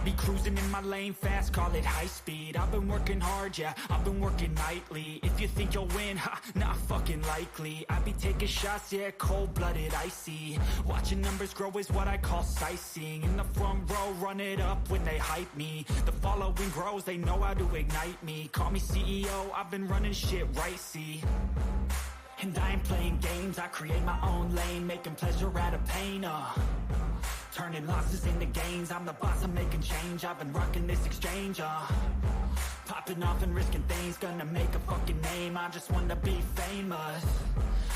Be cruising in my lane fast, call it high speed. I've been working hard, yeah, I've been working nightly. If you think you'll win, ha, not fucking likely. I be taking shots, yeah, cold-blooded, icy. Watching numbers grow is what I call sightseeing. In the front row, run it up when they hype me. The following grows, they know how to ignite me. Call me CEO, I've been running shit right, see. And I ain't playing games, I create my own lane, making pleasure out of pain, turning losses into gains, I'm the boss, I'm making change. I've been rocking this exchange, popping off and risking things, gonna make a fucking name. I just wanna be famous,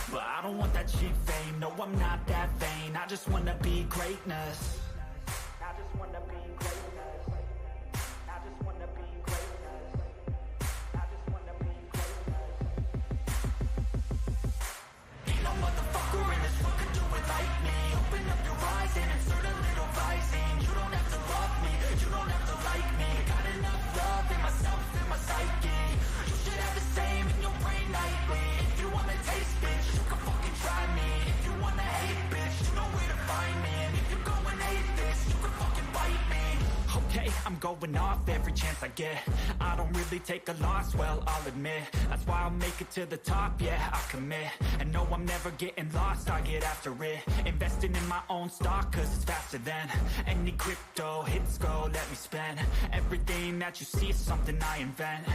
but I don't want that cheap fame. No, I'm not that vain, I just wanna be greatness. I just wanna be greatness. I just wanna be greatness. I just wanna be greatness. Ain't no motherfucker in this world could do it like me. Open up your eyes and insert a little rising. You don't have to love me, you don't have to like me. Got enough love in myself, in my psyche. You should have the same in your brain nightly. If you wanna taste, bitch, you can fucking try me. If you wanna hate, bitch, you know where to find me. And if you go and hate this, you can fucking bite me. Okay, I'm going off every chance I get. I don't really take a loss, well, I'll admit. That's why I'll make it to the top, yeah, I'll commit. And no, I'm never getting lost, I get after it. Investing in my own stock, cause it's faster than any crypto hits go, let me spend. Everything that you see is something I invent,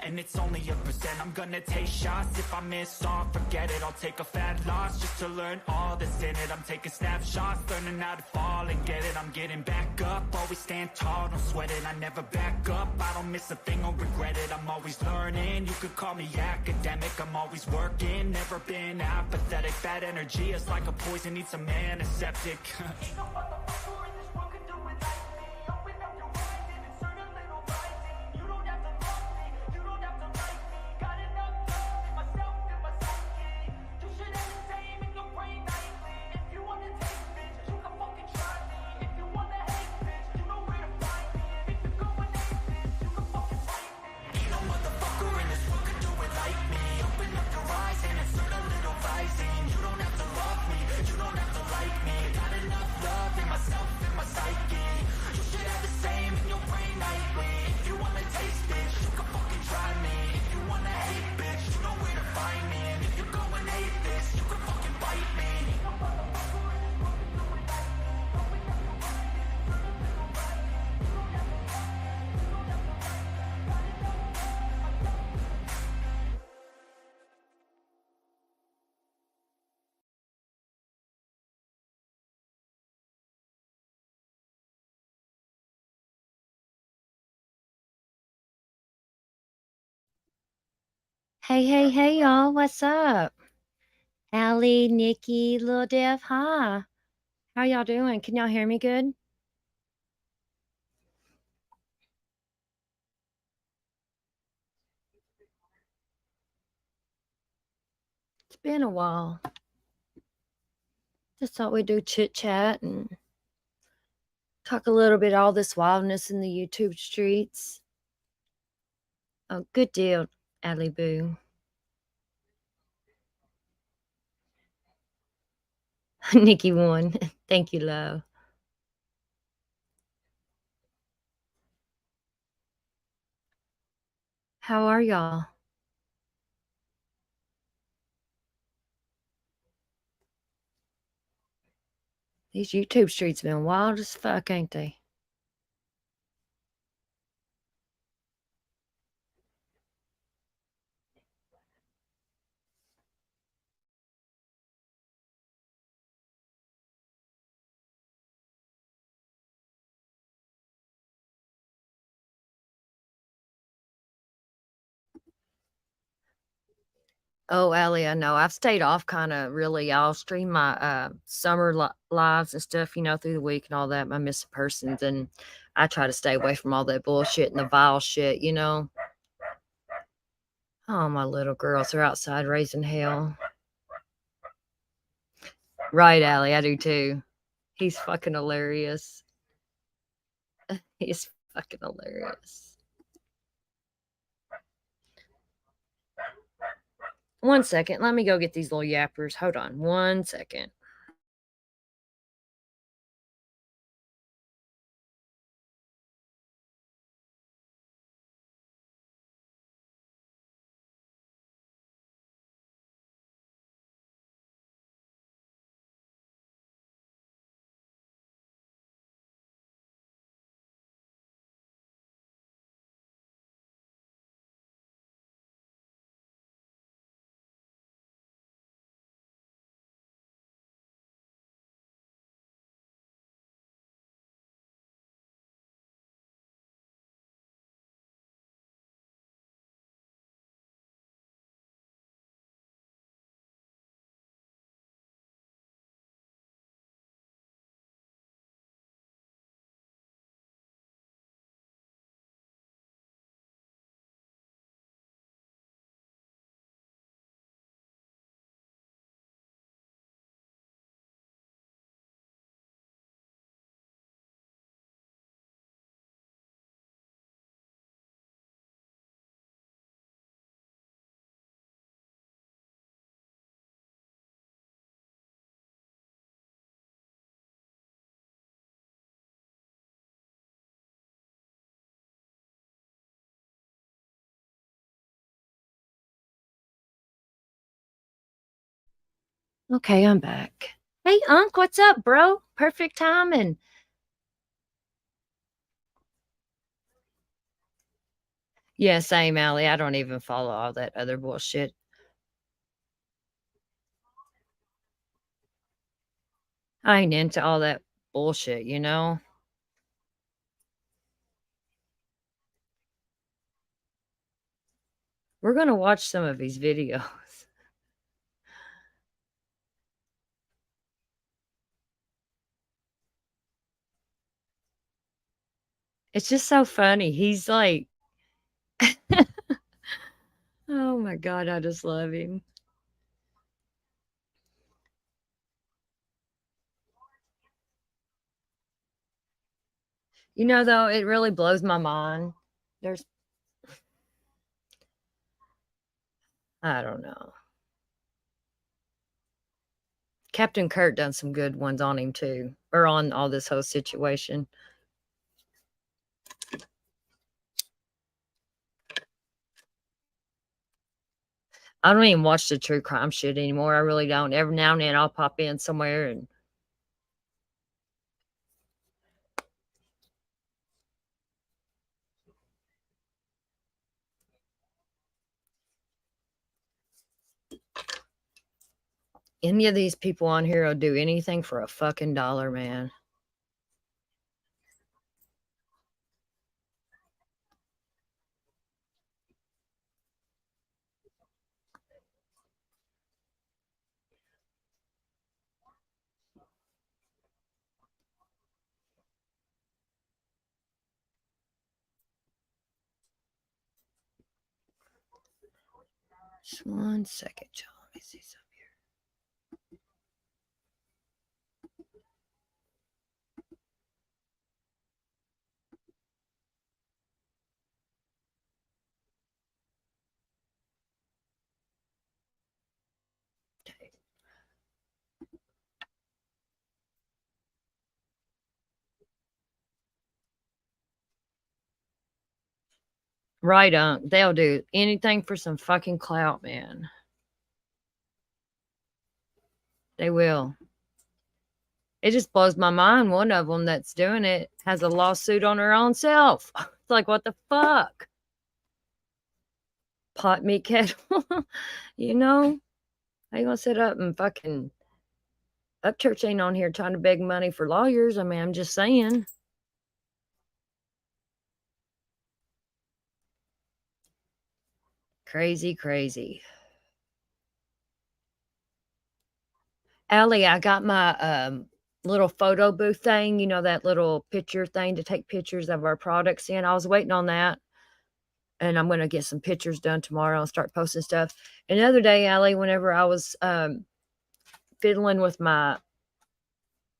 and it's only a percent. I'm gonna take shots, if I miss all, forget it. I'll take a fat loss just to learn all that's in it. I'm taking snapshots, learning how to fall and get it. I'm getting back up, always stand tall, don't sweat it. I never back up, I don't miss a thing or regret it. I'm always learning, you could call me academic. I'm always working, never been apathetic. Bad energy is like a poison, needs some antiseptic. Ain't no motherfucker in this world could do it like me. Open up your eyes and insert a little rising. You don't have to love me, you don't have to like me. Got enough love in myself, in my psyche. You should have the same in your brain nightly. If you wanna taste, bitch, you can fucking try me. If you wanna hate, bitch, you know where to find me. And if you go and hate this, you can fucking fight me. Ain't no motherfucker in this world could do it like me. Open up your eyes and insert a little rising. You don't have to love me, you don't have to like me. Got enough love in myself, in my psyche. You should have the same in your brain nightly. If you wanna taste, bitch, you can fucking try me. If you wanna hate, bitch, you know where to find me. And if you go and hate this, you can fucking bite me. Ain't no motherfucker in this world could do it like me. Open up your eyes and insert a little rising. You don't have to love me, you don't have to like me. Got enough love in myself, in my psyche. Hey, y'all. What's up? Allie, Nikki, Lil Dev. Hi. How y'all doing? Can y'all hear me good? It's been a while. Just thought we'd do chit chat and talk a little bit all this wildness in the YouTube streets. Oh, good deal, Allie Boo. Nikki won. Thank you, love. How are y'all? These YouTube streets been wild as fuck, ain't they? Oh, Allie, I know. I've stayed off kinda really. I'll stream my, summer lives and stuff, through the week and all that, my missing persons, and I try to stay away from all that bullshit and the vile shit, you know? Oh, my little girls are outside raising hell. Right, Allie, I do too. He's fucking hilarious. He's fucking hilarious. One second, let me go get these little yappers. Hold on 1 second. Okay, I'm back. Hey, Unc, what's up, bro? Perfect timing. Yeah, same, Allie. I don't even follow all that other bullshit. I ain't into all that bullshit, you know? We're gonna watch some of these videos. It's just so funny. He's like, oh my God, I just love him. You know, though, it really blows my mind. There's, I don't know. Captain Kurt done some good ones on him too, or on all this whole situation. I don't even watch the true crime shit anymore. I really don't. Every now and then I'll pop in somewhere and any of these people on here will do anything for a fucking dollar, man. Just one second, y'all. Let me see something. Okay. Right on. They'll do anything for some fucking clout, man. They will. It just blows my mind. One of them that's doing it has a lawsuit on her own self. It's like, what the fuck? Pot meat kettle. You know? How you gonna sit up and fucking Upchurch ain't on here trying to beg money for lawyers. I mean, I'm just saying. Crazy, crazy. Allie, I got my little photo booth thing, you know, that little picture thing to take pictures of our products in. I was waiting on that. And I'm gonna get some pictures done tomorrow and start posting stuff. And the other day, Allie, whenever I was fiddling with my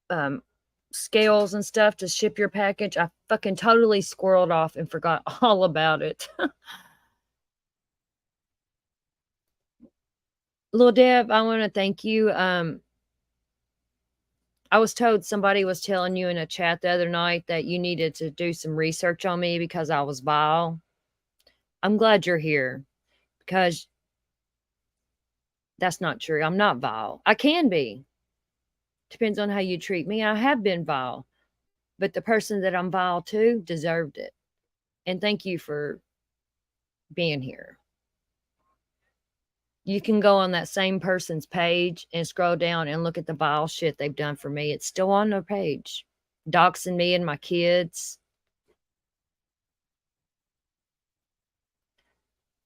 um scales and stuff to ship your package, I fucking totally squirreled off and forgot all about it. Little Deb, I want to thank you. I was told somebody was telling you in a chat the other night that you needed to do some research on me because I was vile. I'm glad you're here because that's not true. I'm not vile. I can be. Depends on how you treat me. I have been vile, but the person that I'm vile to deserved it. And thank you for being here. You can go on that same person's page and scroll down and look at the vile shit they've done for me. It's still on their page. Doxing me and my kids.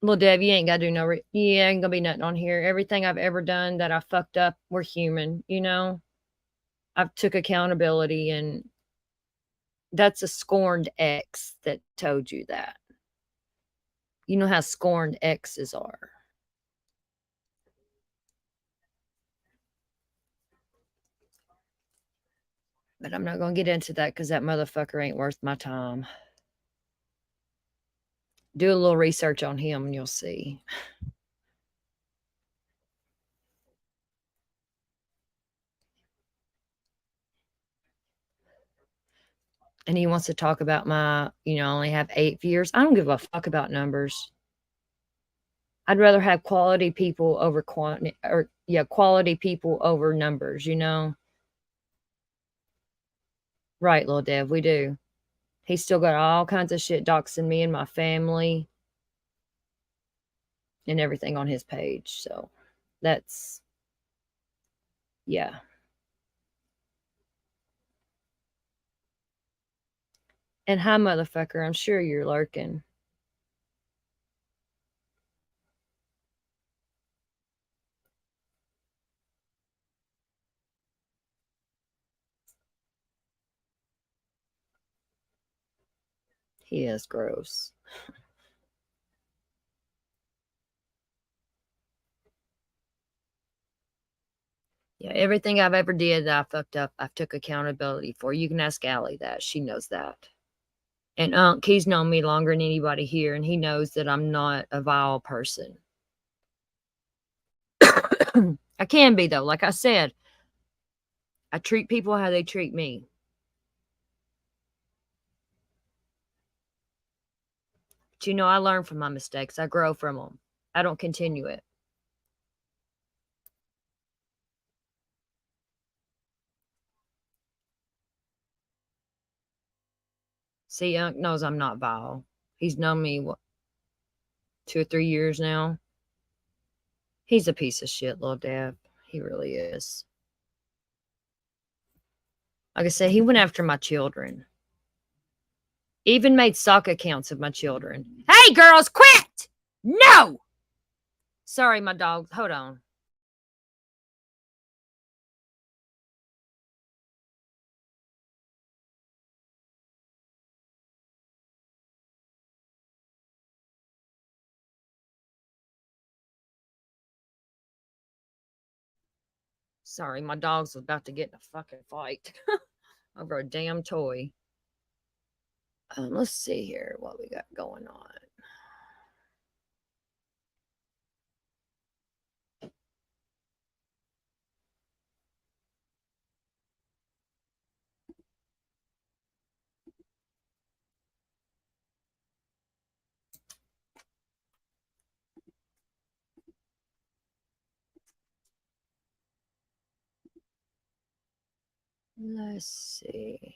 Well, Deb, you ain't got to do no, you ain't gonna be nothing on here. Everything I've ever done that I fucked up, we're human, you know? I've took accountability and that's a scorned ex that told you that. You know how scorned exes are. But I'm not gonna get into that because that motherfucker ain't worth my time. Do a little research on him and you'll see. And he wants to talk about my, I only have 8 years. I don't give a fuck about numbers. I'd rather have quality people over quantity, or yeah, quality people over numbers, you know? Right, little Dev, we do. He's still got all kinds of shit doxing me and my family and everything on his page. So that's, yeah. And hi, motherfucker, I'm sure you're lurking. He is gross. Yeah, everything I've ever did that I fucked up, I've took accountability for. You can ask Allie that. She knows that. And Unc, he's known me longer than anybody here, and he knows that I'm not a vile person. I can be, though. Like I said, I treat people how they treat me. But you know, I learn from my mistakes, I grow from them. I don't continue it. See, Unc knows I'm not vile. He's known me, what, 2 or 3 years now? He's a piece of shit, little Dad. He really is. Like I said, he went after my children. Even made sock accounts of my children. Hey, girls, quit! No! Sorry, my dog. Hold on. Sorry, my dog's about to get in a fucking fight over a damn toy. Let's see here what we got going on. Let's see.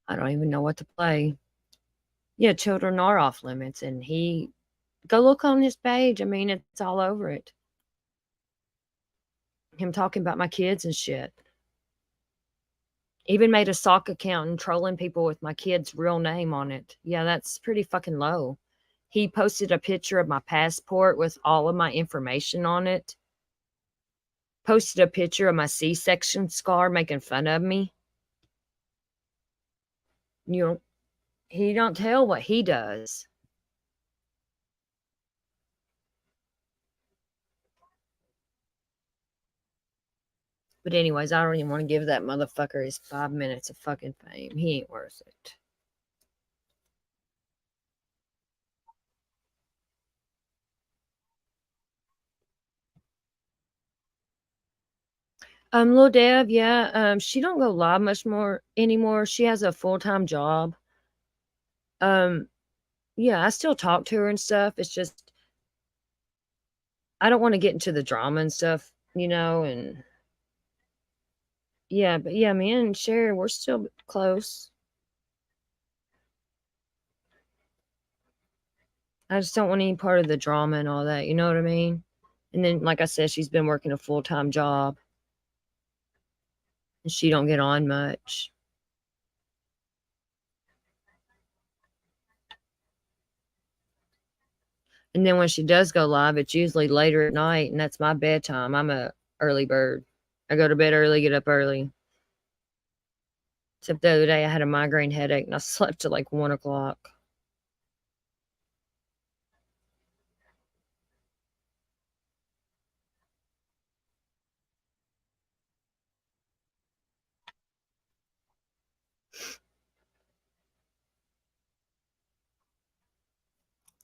I don't even know what to play. Yeah, children are off limits, and he go look on his page. I mean, it's all over it. Him talking about my kids and shit. Even made a sock account and trolling people with my kid's real name on it. Yeah, that's pretty fucking low. He posted a picture of my passport with all of my information on it. Posted a picture of my C-section scar making fun of me. You know, he don't tell what he does. But anyways, I don't even want to give that motherfucker his 5 minutes of fucking fame. He ain't worth it. Lil Deb, yeah, she don't go live much more anymore. She has a full-time job. Um, yeah, I still talk to her and stuff. It's just I don't want to get into the drama and stuff, you know, and yeah, but yeah, me and Sherry, we're still close. I just don't want any part of the drama and all that, you know what I mean? And then, like I said, she's been working a full-time job and she don't get on much. And then when she does go live, it's usually later at night, and that's my bedtime. I'm a early bird. I go to bed early, get up early. Except the other day, I had a migraine headache and I slept till like 1 o'clock.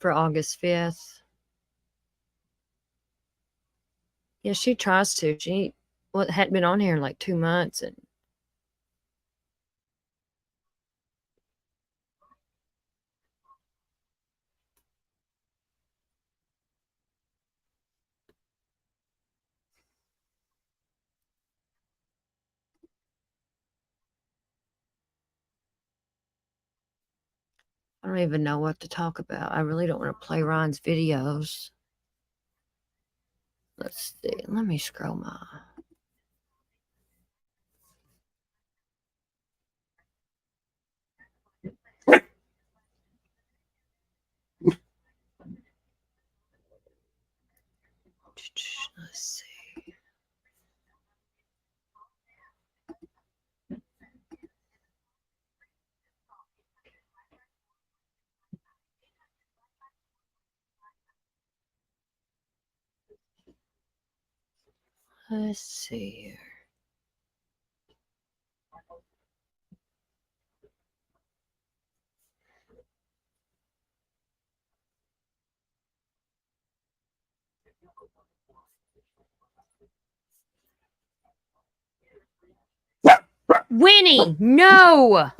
for August 5th. Yeah, she tries to. She hadn't been on here in like 2 months, and I don't even know what to talk about. I really don't want to play Ryan's videos. Let's see. Let me scroll my. Let's see. Let's see here. Winnie, no.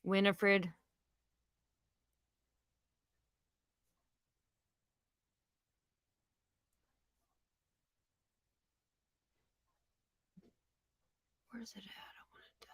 Winifred. Where's it at? I wanted to.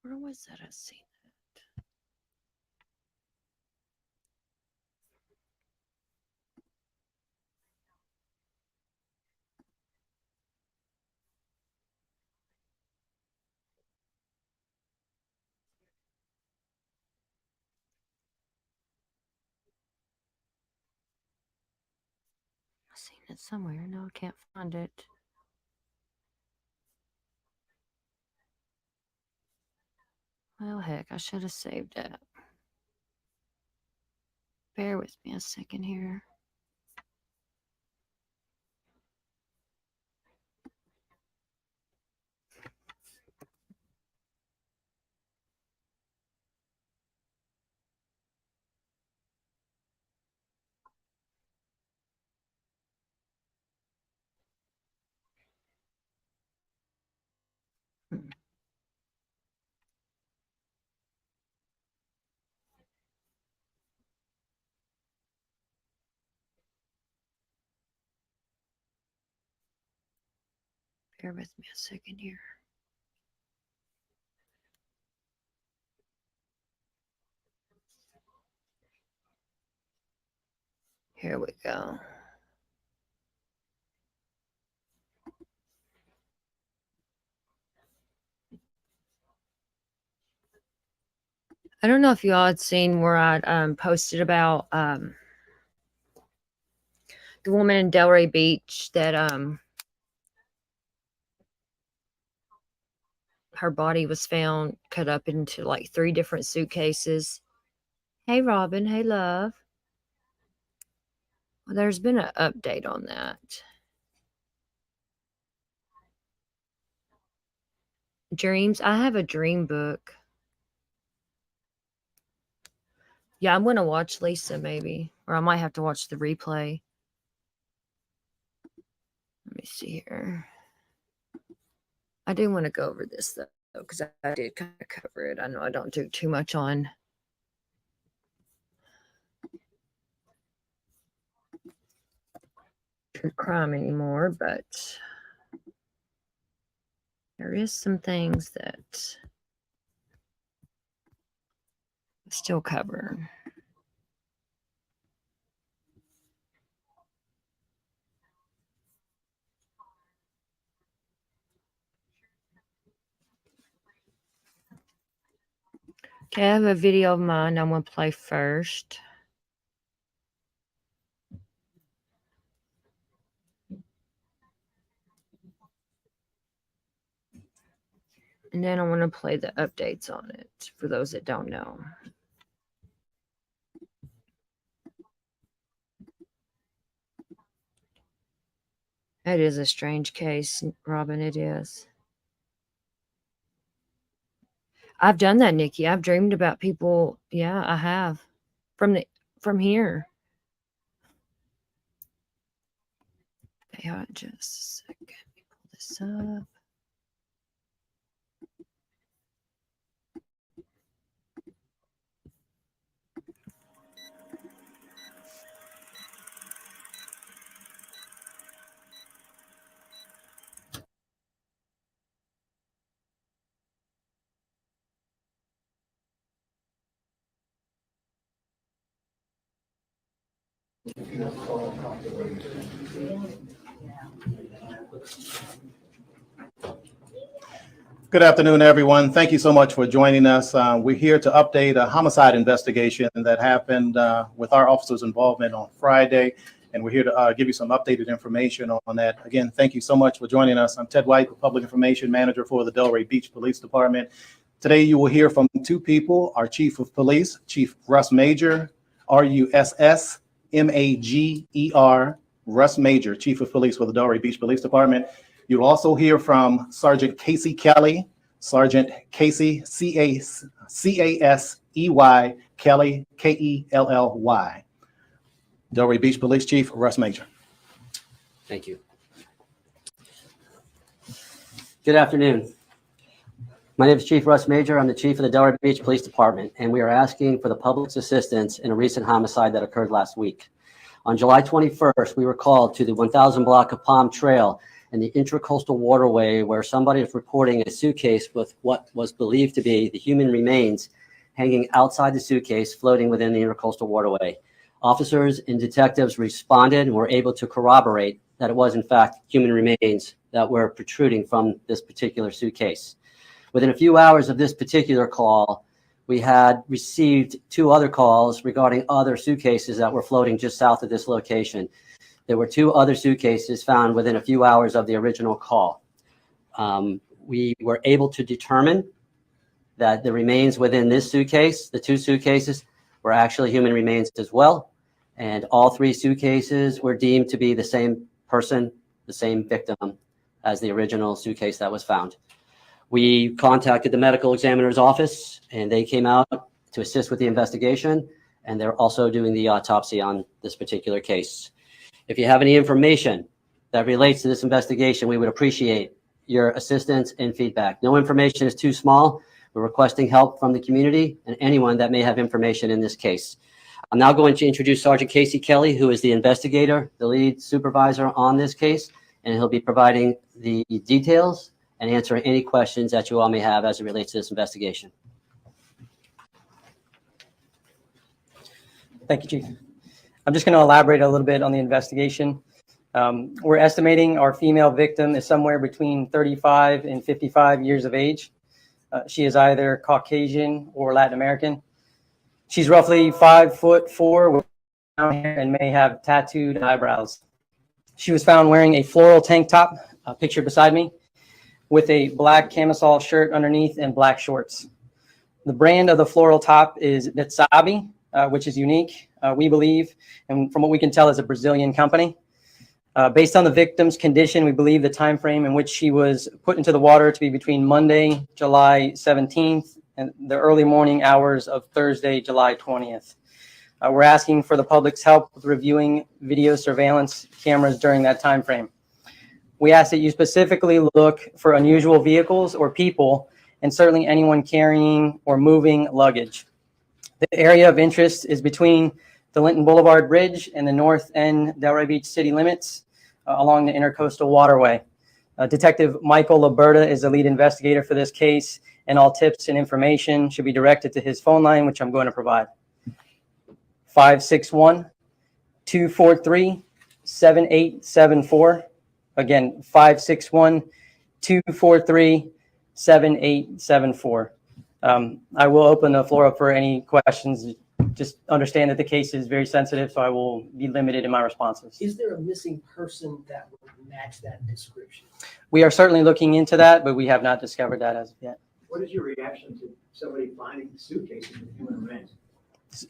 Where was that? I seen it. I seen it somewhere. No, I can't find it. Well, heck, I should have saved it. Bear with me a second here. Hmm. Bear with me a second here. Here we go. I don't know if y'all had seen where I posted about the woman in Delray Beach that her body was found cut up into like 3 different suitcases. Hey Robin, hey love. Well, there's been an update on that. Dreams. I have a dream book. Yeah, I'm gonna watch Lisa maybe, or I might have to watch the replay. Let me see here. I do want to go over this though, because I did kind of cover it. I know I don't do too much on true crime anymore, but there is some things that I still cover. Okay, I have a video of mine I'm going to play first. And then I want to play the updates on it for those that don't know. It is a strange case, Robin, it is. I've done that, Nikki. I've dreamed about people. Yeah, I have. From here. Yeah, just a second. Let me pull this up. Good afternoon, everyone. Thank you so much for joining us. We're here to update a homicide investigation that happened with our officers' involvement on Friday, and we're here to give you some updated information on that. Again, thank you so much for joining us. I'm Ted White, Public Information Manager for the Delray Beach Police Department. Today, you will hear from two people: our Chief of Police, Chief Russ Major, RUSSMAGER, Russ Major, Chief of Police for the Delray Beach Police Department. You'll also hear from Sergeant Casey Kelly, Sergeant Casey, C-A-S-E-Y, Kelly, K-E-L-L-Y. Delray Beach Police Chief Russ Major. Thank you. Good afternoon. My name is Chief Russ Major. I'm the Chief of the Delray Beach Police Department, and we are asking for the public's assistance in a recent homicide that occurred last week. On July 21st, we were called to the 1000 block of Palm Trail in the Intracoastal Waterway, where somebody is reporting a suitcase with what was believed to be the human remains hanging outside the suitcase floating within the Intracoastal Waterway. Officers and detectives responded and were able to corroborate that it was in fact human remains that were protruding from this particular suitcase. Within a few hours of this particular call, we had received 2 other calls regarding other suitcases that were floating just south of this location. There were 2 other suitcases found within a few hours of the original call. We were able to determine that the remains within this suitcase, the 2 suitcases, were actually human remains as well. And all 3 suitcases were deemed to be the same person, the same victim as the original suitcase that was found. We contacted the medical examiner's office, and they came out to assist with the investigation, and they're also doing the autopsy on this particular case. If you have any information that relates to this investigation, we would appreciate your assistance and feedback. No information is too small. We're requesting help from the community and anyone that may have information in this case. I'm now going to introduce Sergeant Casey Kelly, who is the investigator, the lead supervisor on this case, and he'll be providing the details and answering any questions that you all may have as it relates to this investigation. Thank you, Chief. I'm just going to elaborate a little bit on the investigation. We're estimating our female victim is somewhere between 35 and 55 years of age. She is either Caucasian or Latin American. She's roughly 5'4" with brown hair and may have tattooed eyebrows. She was found wearing a floral tank top, pictured beside me, with a black camisole shirt underneath and black shorts. The brand of the floral top is Netsabi, which is unique, we believe, and from what we can tell is a Brazilian company. Based on the victim's condition, we believe the time frame in which she was put into the water to be between Monday, July 17th, and the early morning hours of Thursday, July 20th. We're asking for the public's help with reviewing video surveillance cameras during that time frame. We ask that you specifically look for unusual vehicles or people, and certainly anyone carrying or moving luggage. The area of interest is between the Linton Boulevard Bridge and the north end Delray Beach city limits along the Intercoastal Waterway. Detective Michael Liberta is the lead investigator for this case, and all tips and information should be directed to his phone line, which I'm going to provide. 561-243-7874. Again, 561-243-7874. I will open the floor up for any questions. Just understand that the case is very sensitive, so I will be limited in my responses. Is there a missing person that would match that description? We are certainly looking into that, but we have not discovered that as of yet. What is your reaction to somebody finding suitcases with human remains?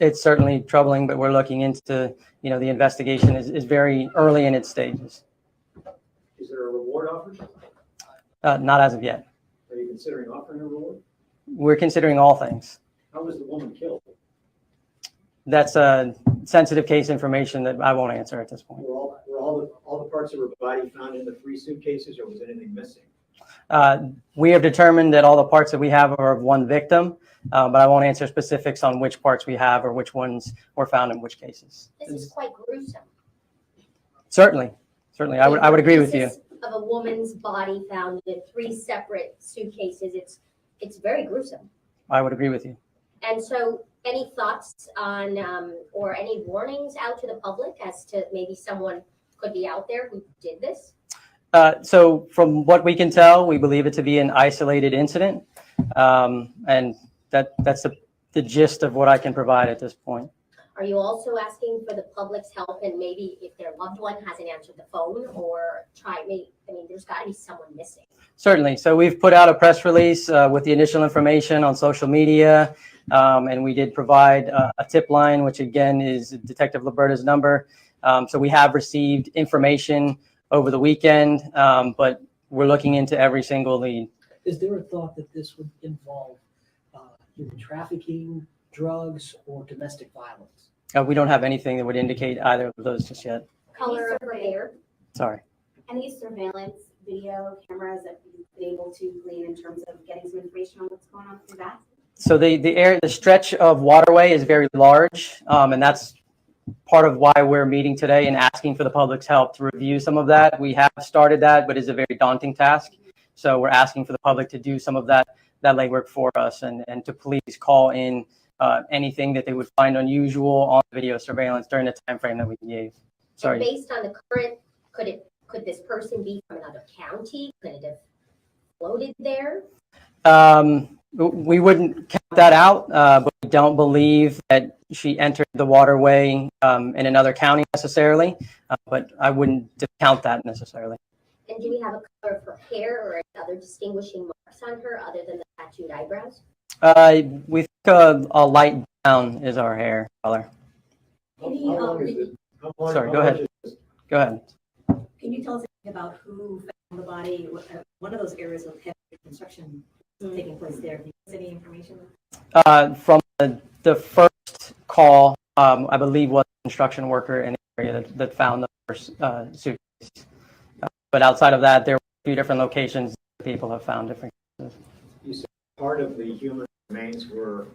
It's certainly troubling, but we're looking into, the investigation is very early in its stages. Is there a reward offered? Not as of yet. Are you considering offering a reward? We're considering all things. How was the woman killed? That's a sensitive case information that I won't answer at this point. Were all the parts of her body found in the 3 suitcases, or was anything missing? We have determined that all the parts that we have are of one victim, but I won't answer specifics on which parts we have or which ones were found in which cases. This is quite gruesome. Certainly, I would agree with you. Pieces of a woman's body found in 3 separate suitcases. It's very gruesome. I would agree with you. And so, any thoughts on or any warnings out to the public as to maybe someone could be out there who did this? So from what we can tell, we believe it to be an isolated incident, and that's the gist of what I can provide at this point. Are you also asking for the public's help, and maybe if their loved one hasn't answered the phone or there's got to be someone missing? Certainly. So we've put out a press release with the initial information on social media, and we did provide a tip line, which again is Detective Liberta's number. So we have received information over the weekend, but we're looking into every single lead. Is there a thought that this would involve human trafficking, drugs, or domestic violence? We don't have anything that would indicate either of those just yet. Color of her hair? Sorry. Any surveillance video cameras that you've been able to glean in terms of getting some information on what's going on through that? So the stretch of waterway is very large, and that's part of why we're meeting today and asking for the public's help to review some of that. We have started that, but it's a very daunting task. So we're asking for the public to do some of that legwork for us, and to please call in anything that they would find unusual on video surveillance during the time frame that we gave. Sorry. And based on the current, could this person be from another county? Could it have floated there? We wouldn't count that out, but we don't believe that she entered the waterway in another county necessarily, but I wouldn't discount that necessarily. And do we have a color of her hair or any other distinguishing marks on her other than the tattooed eyebrows? We think a light brown is our hair color. How long is it? Sorry, go ahead. Go ahead. Can you tell us about who found the body? One of those areas of heavy construction taking place there. Can you give us any information? From the first call, I believe was a construction worker in the area that found the first suitcase. But outside of that, there were a few different locations that people have found different cases. You said part of the human remains were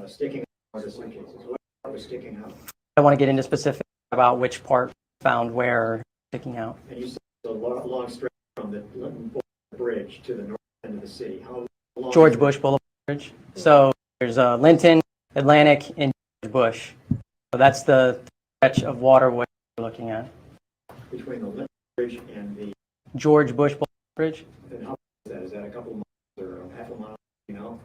sticking out of the suitcases. What part was sticking out? I want to get into specifics about which part found where sticking out. And you said a long stretch from the Linton Boulevard Bridge to the north end of the city. How long? George Bush Boulevard Bridge. So there's Linton, Atlantic, and George Bush. So that's the stretch of waterway we're looking at. Between the Linton Bridge and the George Bush Boulevard Bridge. And how is that? Is that a couple of miles or half a mile? You know?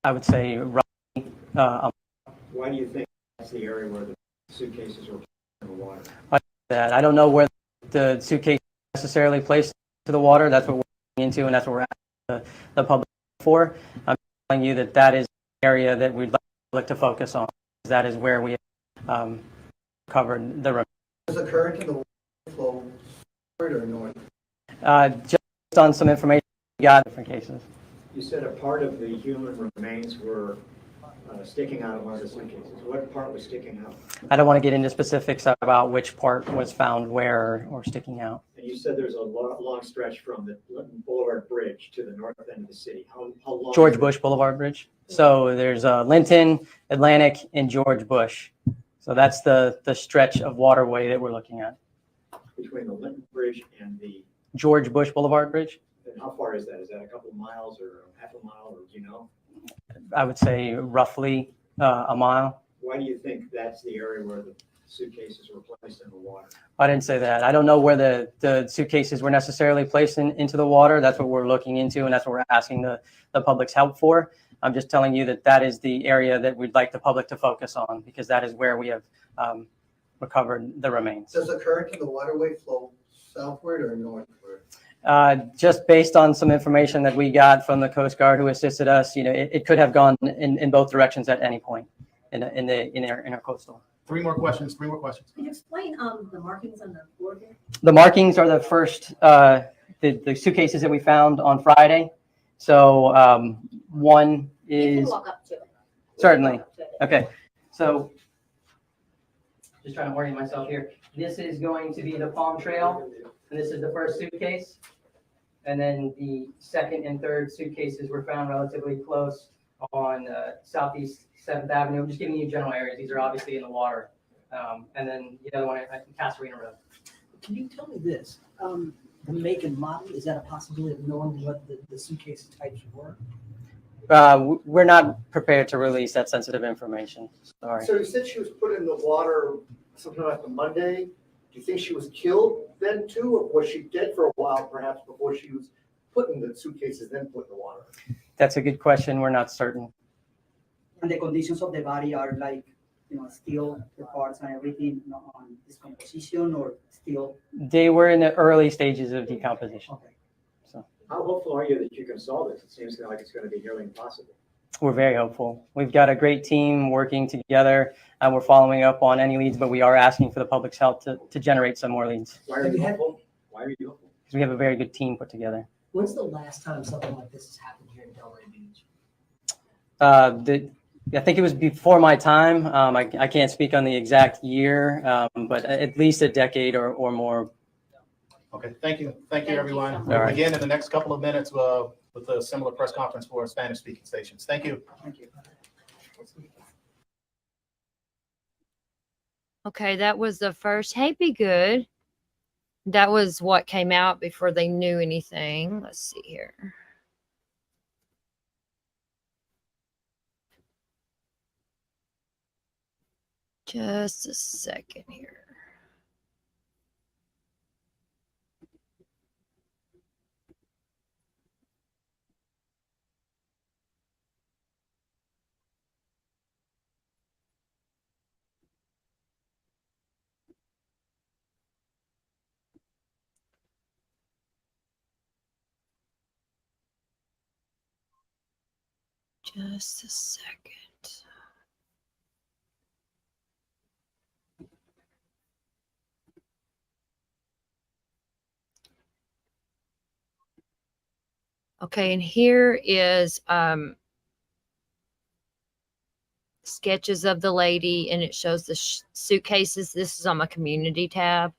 I would say roughly. Why do you think that's the area where the suitcases were in the water? That I don't know where the suitcase is necessarily placed to the water. That's what we're looking into, and that's what we're asking the public for. I'm telling you that is the area that we'd like to focus on. That is where we covered the. Does the current in the water flow forward or north? Just on some information we got in different cases. You said a part of the human remains were sticking out of one of the suitcases? What part was sticking out? I don't want to get into specifics about which part was found where or sticking out. And you said there's a long stretch from the Linton Boulevard Bridge to the north end of the city. How long? George Bush Boulevard Bridge. So there's Linton, Atlantic, and George Bush. So that's the stretch of waterway that we're looking at. Between the Linton Bridge and the, George Bush Boulevard Bridge. and how far is that? Is that a couple of miles or half a mile, or do you know? I would say roughly a mile. Why do you think that's the area where the suitcases were placed in the water? I didn't say that. I don't know where the suitcases were necessarily placed into the water. That's what we're looking into, and that's what we're asking the public's help for. I'm just telling you that that is the area that we'd like the public to focus on, because that is where we have recovered the remains. Does the current in the waterway flow southward or northward? Just based on some information that we got from the Coast Guard who assisted us, it could have gone in both directions at any point in our coastal. Three more questions. Can you explain the markings on the board here? The markings are the first, the suitcases that we found on Friday. So one You can is walk up to it. certainly. Walk up to it. Okay, so just trying to orient myself here. This is going to be the Palm Trail, and this is the first suitcase. And then the second and third suitcases were found relatively close on Southeast 7th Avenue. I'm just giving you general areas. These are obviously in the water. And then the other one at Casarina Road. Can you tell me this? The make and model, is that a possibility of knowing what the suitcase types were? We're not prepared to release that sensitive information. Sorry. So you said she was put in the water sometime after Monday. Do you think she was killed then too, or was she dead for a while perhaps before she was put in the suitcases, then put in the water? That's a good question. We're not certain. And the conditions of the body are like, still the parts and everything on decomposition or still? They were in the early stages of decomposition. Okay. So How hopeful are you that you can solve this? It seems like it's going to be nearly impossible. we're very hopeful. We've got a great team working together, and we're following up on any leads, but we are asking for the public's help to generate some more leads. Why are you hopeful? Why are you hopeful? Because we have a very good team put together. When's the last time something like this has happened here in Delray Beach? I think it was before my time. I can't speak on the exact year, but at least a decade or more. Okay, thank you. Thank you, Thank you everyone. so much. All right. Again, in the next couple of minutes, with a similar press conference for Spanish-speaking stations. Thank you. Thank you. Okay, that was the first. Hey, be good. That was what came out before they knew anything. Let's see here. Just a second here. Just a second. Okay, and here is sketches of the lady, and it shows the suitcases. This is on my community tab.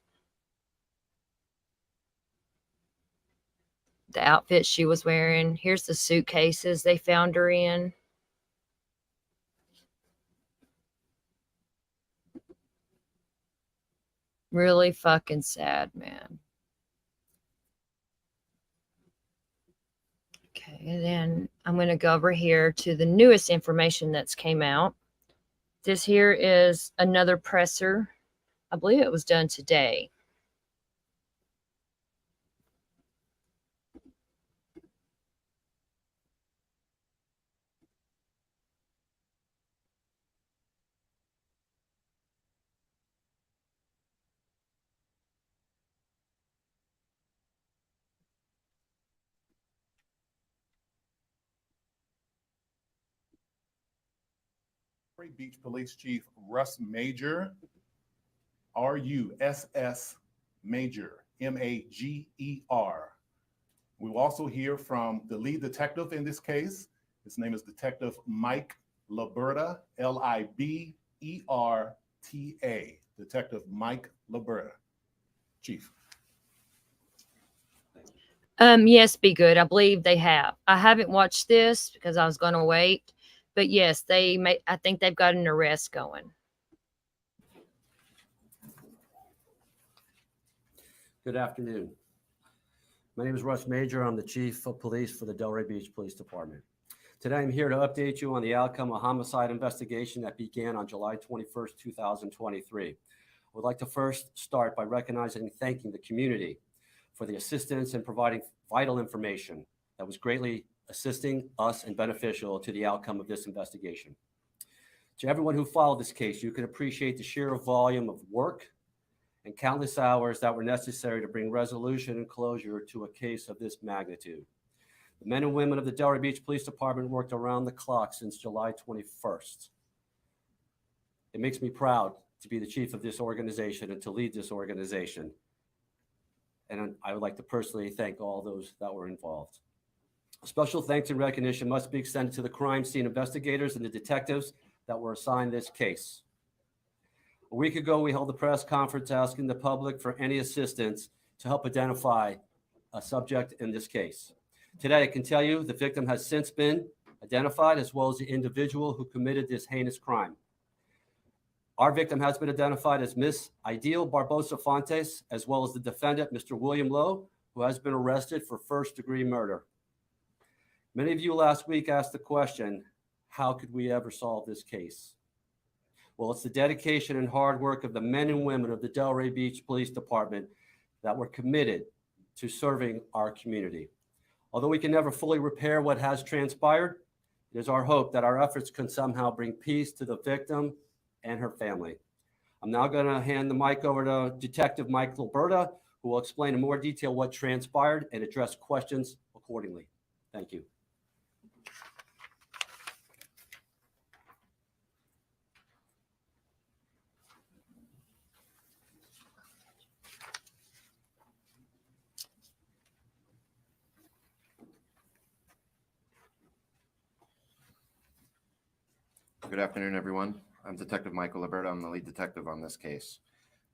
The outfit she was wearing. Here's the suitcases they found her in. Really fucking sad, man. Okay, and then I'm going to go over here to the newest information that's came out. This here is another presser. I believe it was done today. Beach Police Chief Russ Major, R-U-S-S Major, M-A-G-E-R. We will also hear from the lead detective in this case. His name is Detective Mike Liberta, Liberta. Detective Mike Liberta. Chief. Yes, be good. I believe they have. I haven't watched this because I was going to wait, but yes, they may. I think they've got an arrest going. Good afternoon. My name is Russ Major. I'm the Chief of Police for the Delray Beach Police Department. Today, I'm here to update you on the outcome of a homicide investigation that began on July 21st, 2023. I would like to first start by recognizing and thanking the community for the assistance in providing vital information that was greatly assisting us and beneficial to the outcome of this investigation. To everyone who followed this case, you can appreciate the sheer volume of work and countless hours that were necessary to bring resolution and closure to a case of this magnitude. The men and women of the Delray Beach Police Department worked around the clock since July 21st. It makes me proud to be the chief of this organization and to lead this organization. And I would like to personally thank all those that were involved. A special thanks and recognition must be extended to the crime scene investigators and the detectives that were assigned this case. A week ago, we held a press conference asking the public for any assistance to help identify a subject in this case. Today, I can tell you the victim has since been identified, as well as the individual who committed this heinous crime. Our victim has been identified as Miss Ideal Barbosa Fontes, as well as the defendant, Mr. William Lowe, who has been arrested for first-degree murder. Many of you last week asked the question, how could we ever solve this case? Well, it's the dedication and hard work of the men and women of the Delray Beach Police Department that were committed to serving our community. Although we can never fully repair what has transpired, it is our hope that our efforts can somehow bring peace to the victim and her family. I'm now going to hand the mic over to Detective Mike Liberta, who will explain in more detail what transpired and address questions accordingly. Thank you. Good afternoon, everyone. I'm Detective Michael Liberta. I'm the lead detective on this case.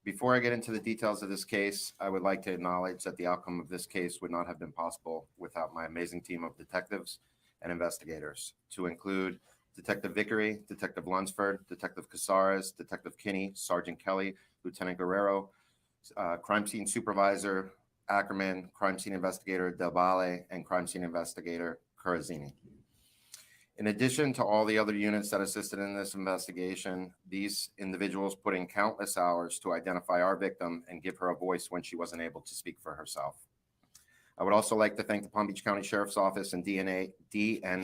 Before I get into the details of this case, I would like to acknowledge that the outcome of this case would not have been possible without my amazing team of detectives and investigators, to include Detective Vickery, Detective Lunsford, Detective Casares, Detective Kinney, Sergeant Kelly, Lieutenant Guerrero, Crime Scene Supervisor Ackerman, Crime Scene Investigator Del Valle, and Crime Scene Investigator Corazzini. In addition to all the other units that assisted in this investigation, these individuals put in countless hours to identify our victim and give her a voice when she wasn't able to speak for herself. I would also like to thank the Palm Beach County Sheriff's Office and DNA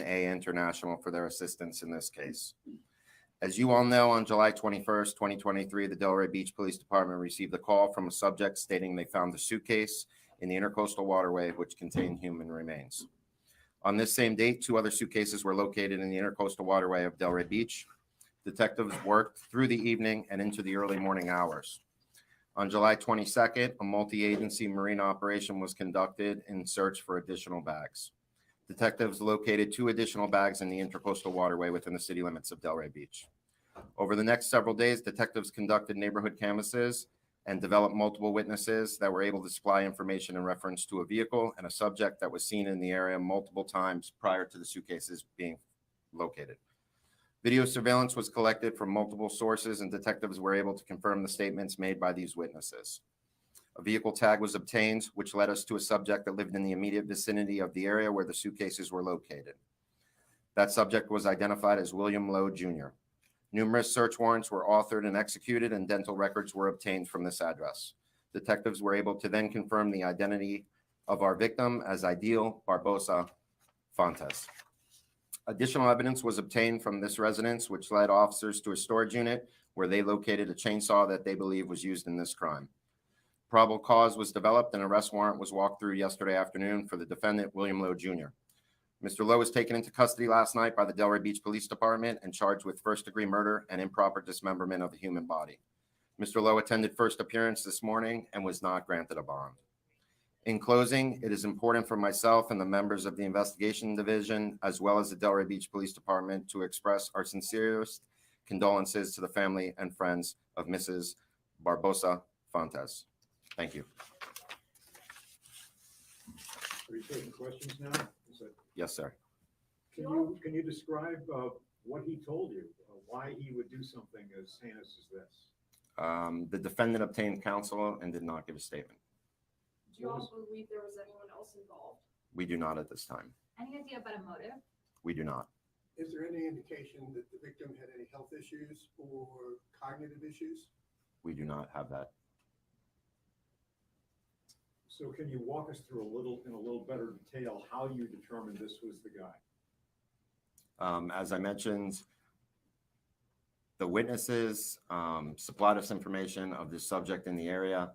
International for their assistance in this case. As you all know, on July 21st, 2023, the Delray Beach Police Department received a call from a subject stating they found a suitcase in the Intercoastal Waterway which contained human remains. On this same date, 2 other suitcases were located in the Intercoastal Waterway of Delray Beach. Detectives worked through the evening and into the early morning hours. On July 22nd, a multi-agency marine operation was conducted in search for additional bags. Detectives located 2 additional bags in the Intercoastal Waterway within the city limits of Delray Beach. Over the next several days, detectives conducted neighborhood canvasses and developed multiple witnesses that were able to supply information in reference to a vehicle and a subject that was seen in the area multiple times prior to the suitcases being located. Video surveillance was collected from multiple sources, and detectives were able to confirm the statements made by these witnesses. A vehicle tag was obtained, which led us to a subject that lived in the immediate vicinity of the area where the suitcases were located. That subject was identified as William Lowe, Jr. Numerous search warrants were authored and executed, and dental records were obtained from this address. Detectives were able to then confirm the identity of our victim as Ideal Barbosa Fontes. Additional evidence was obtained from this residence, which led officers to a storage unit where they located a chainsaw that they believe was used in this crime. Probable cause was developed, and an arrest warrant was walked through yesterday afternoon for the defendant, William Lowe, Jr. Mr. Lowe was taken into custody last night by the Delray Beach Police Department and charged with first-degree murder and improper dismemberment of the human body. Mr. Lowe attended first appearance this morning and was not granted a bond. In closing, it is important for myself and the members of the Investigation Division, as well as the Delray Beach Police Department, to express our sincerest condolences to the family and friends of Mrs. Barbosa Fontes. Thank you. Are you taking questions now? Yes, sir. Can you describe what he told you, why he would do something as heinous as this? The defendant obtained counsel and did not give a statement. Do you all believe there was anyone else involved? We do not at this time. Any idea about a motive? We do not. Is there any indication that the victim had any health issues or cognitive issues? We do not have that. So can you walk us through in a little better detail how you determined this was the guy? As I mentioned, the witnesses supplied us information of this subject in the area.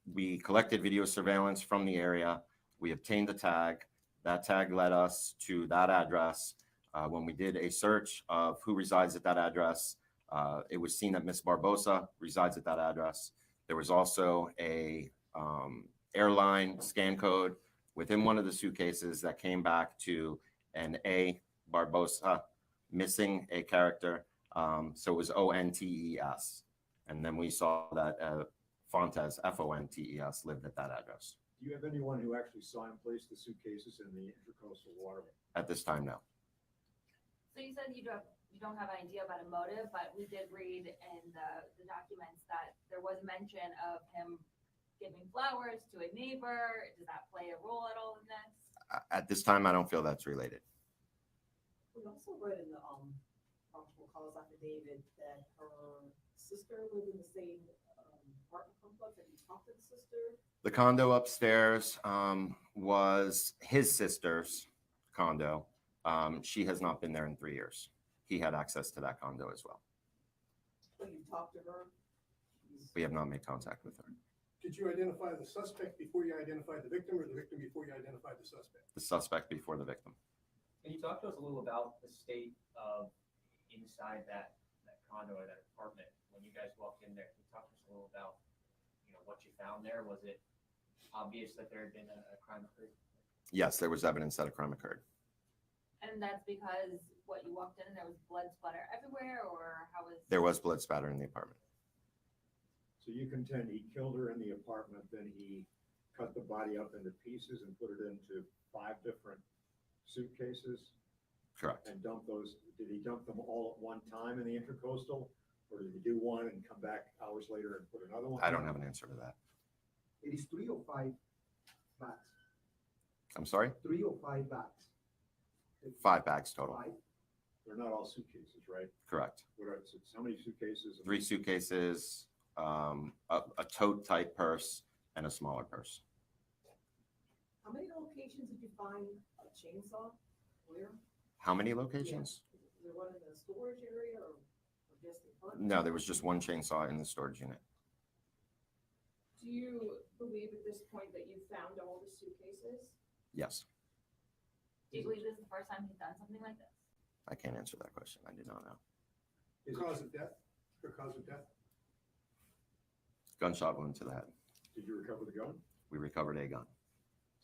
We collected video surveillance from the area. We obtained a tag. That tag led us to that address. When we did a search of who resides at that address, it was seen that Ms. Barbosa resides at that address. There was also a airline scan code within one of the suitcases that came back to an A Barbosa, missing a character. So it was Ontes. And then we saw that Fontes, Fontes, lived at that address. Do you have anyone who actually saw him place the suitcases in the intercoastal waterway? At this time, no. So you said you don't have an idea about a motive, but we did read in the documents that there was mention of him giving flowers to a neighbor. Does that play a role at all in this? At this time, I don't feel that's related. We also read in the probable cause affidavit that her sister lived in the same apartment complex. Have you talked to the sister? The condo upstairs was his sister's condo. She has not been there in 3 years. He had access to that condo as well. When you talked to her? We have not made contact with her. Did you identify the suspect before you identified the victim, or the victim before you identified the suspect? The suspect before the victim. Can you talk to us a little about the state of inside that condo or that apartment when you guys walked in there? Can you talk to us a little about, what you found there? Was it obvious that there had been a crime occurred? Yes, there was evidence that a crime occurred. And that's because you walked in and there was blood splatter everywhere, or how was? There was blood spatter in the apartment. So you contend he killed her in the apartment, then he cut the body up into pieces and put it into 5 different suitcases? Correct. And did he dump them all at one time in the intercoastal? Or did he do one and come back hours later and put another one? I don't have an answer to that. It is 3 or 5 bags. I'm sorry? 3 or 5 bags. 5 bags total. 5. They're not all suitcases, right? Correct. So how many suitcases? 3 suitcases, a tote type purse, and a smaller purse. How many locations did you find a chainsaw? Where? How many locations? Yeah. Is there one in the storage area or just the apartment? No, there was just one chainsaw in the storage unit. Do you believe at this point that you found all the suitcases? Yes. Do you believe this is the first time he's done something like this? I can't answer that question. I do not know. Cause of death? Her cause of death? Gunshot wound to the head. Did you recover the gun? We recovered a gun.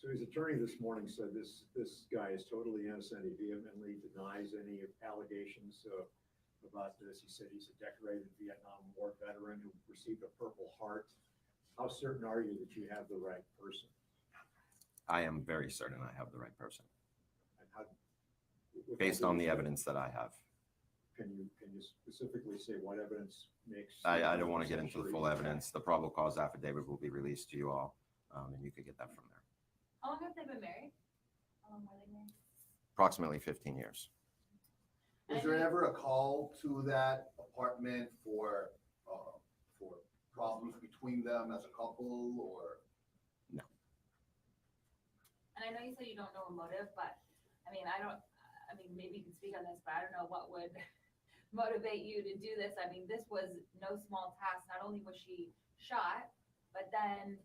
So his attorney this morning said this guy is totally innocent. He vehemently denies any allegations about this. He said he's a decorated Vietnam War veteran who received a Purple Heart. How certain are you that you have the right person? I am very certain I have the right person. And how, based on the evidence that I have. Can you specifically say what evidence makes? I don't want to get into the full evidence. The probable cause affidavit will be released to you all, and you could get that from there. How long have they been married? How long were they married? Approximately 15 years. Was there ever a call to that apartment for problems between them as a couple, or? No. And I know you said you don't know a motive, but maybe you can speak on this, but I don't know what would motivate you to do this. I mean, this was no small task. Not only was she shot, but then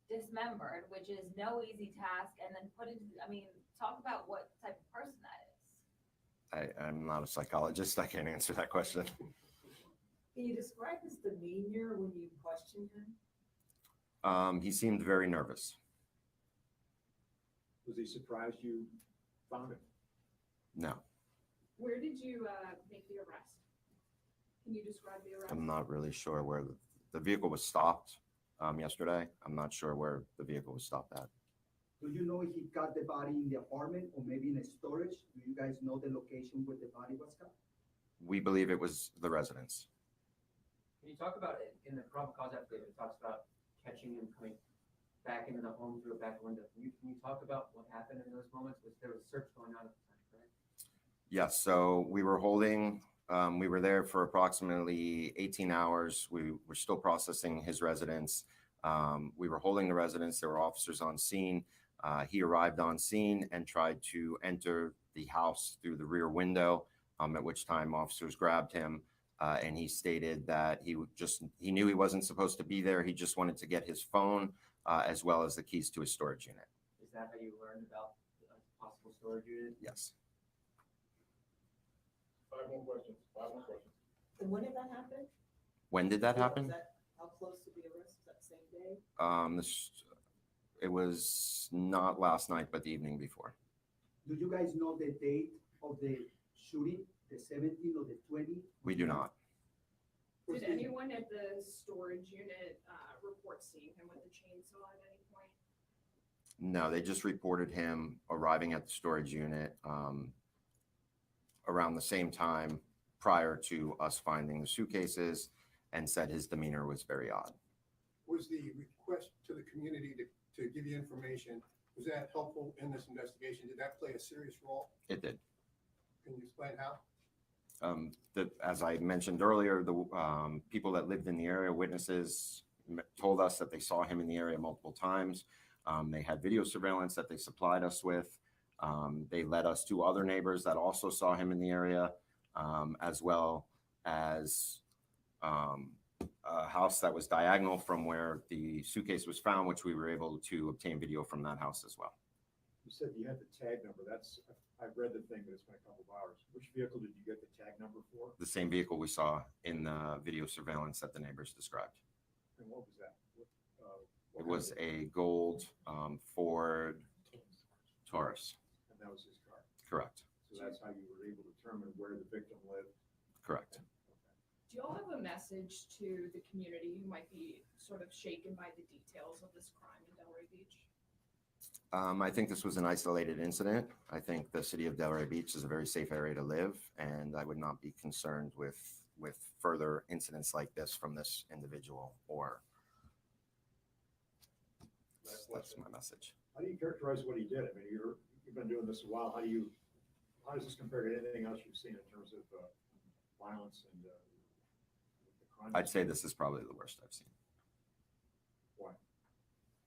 dismembered, which is no easy task, and then talk about what type of person that is. I'm not a psychologist. I can't answer that question. Can you describe his demeanor when you questioned him? He seemed very nervous. Was he surprised you found him? No, Where did you make the arrest? Can you describe the arrest? I'm not really sure where the vehicle was stopped yesterday. I'm not sure where the vehicle was stopped at. Do you know if he got the body in the apartment or maybe in a storage? Do you guys know the location where the body was got? We believe it was the residence. Can you talk about it in the probable cause affidavit? It talks about catching him coming back into the home through a back window. Can you talk about what happened in those moments? There was a search going on at the time, correct? Yes, so we were there for approximately 18 hours. We were still processing his residence. We were holding the residence. There were officers on scene. He arrived on scene and tried to enter the house through the rear window, at which time officers grabbed him. And he stated that he knew he wasn't supposed to be there. He just wanted to get his phone as well as the keys to his storage unit. Is that how you learned about the possible storage unit? Yes. 5 more questions. And when did that happen? When did that happen? How close to the arrest? That same day? It was not last night, but the evening before. Do you guys know the date of the shooting, the 17th or the 20th? We do not. Did anyone at the storage unit report seeing him with the chainsaw at any point? No, they just reported him arriving at the storage unit around the same time prior to us finding the suitcases, and said his demeanor was very odd. Was the request to the community to give you information, was that helpful in this investigation? Did that play a serious role? It did. Can you explain how? As I mentioned earlier, the people that lived in the area, witnesses, told us that they saw him in the area multiple times. They had video surveillance that they supplied us with. They led us to other neighbors that also saw him in the area, as well as a house that was diagonal from where the suitcase was found, which we were able to obtain video from that house as well. You said you had the tag number. I've read the thing, but it's been a couple of hours. Which vehicle did you get the tag number for? The same vehicle we saw in the video surveillance that the neighbors described. And what was that? It was a gold Ford Taurus. And that was his car? Correct. So that's how you were able to determine where the victim lived? Correct. Do you all have a message to the community who might be sort of shaken by the details of this crime in Delray Beach? I think this was an isolated incident. I think the city of Delray Beach is a very safe area to live, and I would not be concerned with further incidents like this from this individual. Or that's my message. How do you characterize what he did? I mean, you've been doing this a while. How does this compare to anything else you've seen in terms of violence and the crime? I'd say this is probably the worst I've seen. Why?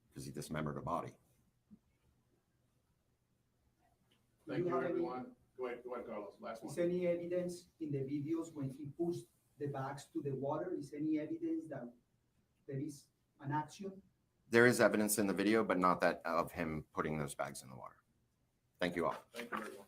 Because he dismembered a body. Thank you, everyone. Go ahead, Carlos. Last one. Is any evidence in the videos when he pushed the bags to the water? Is any evidence that there is an action? There is evidence in the video, but not that of him putting those bags in the water. Thank you all. Thank you, everyone.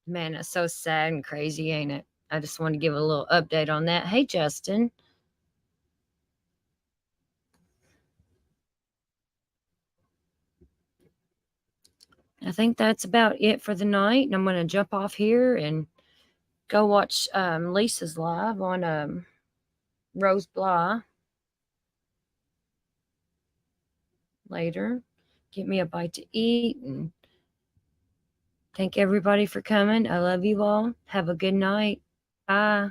Man, that's so sad and crazy, ain't it? I just want to give a little update on that. Hey, Justin. I think that's about it for the night. And I'm going to jump off here and go watch Lisa's live on Rose Blah later. Get me a bite to eat and thank everybody for coming. I love you all. Have a good night. Bye.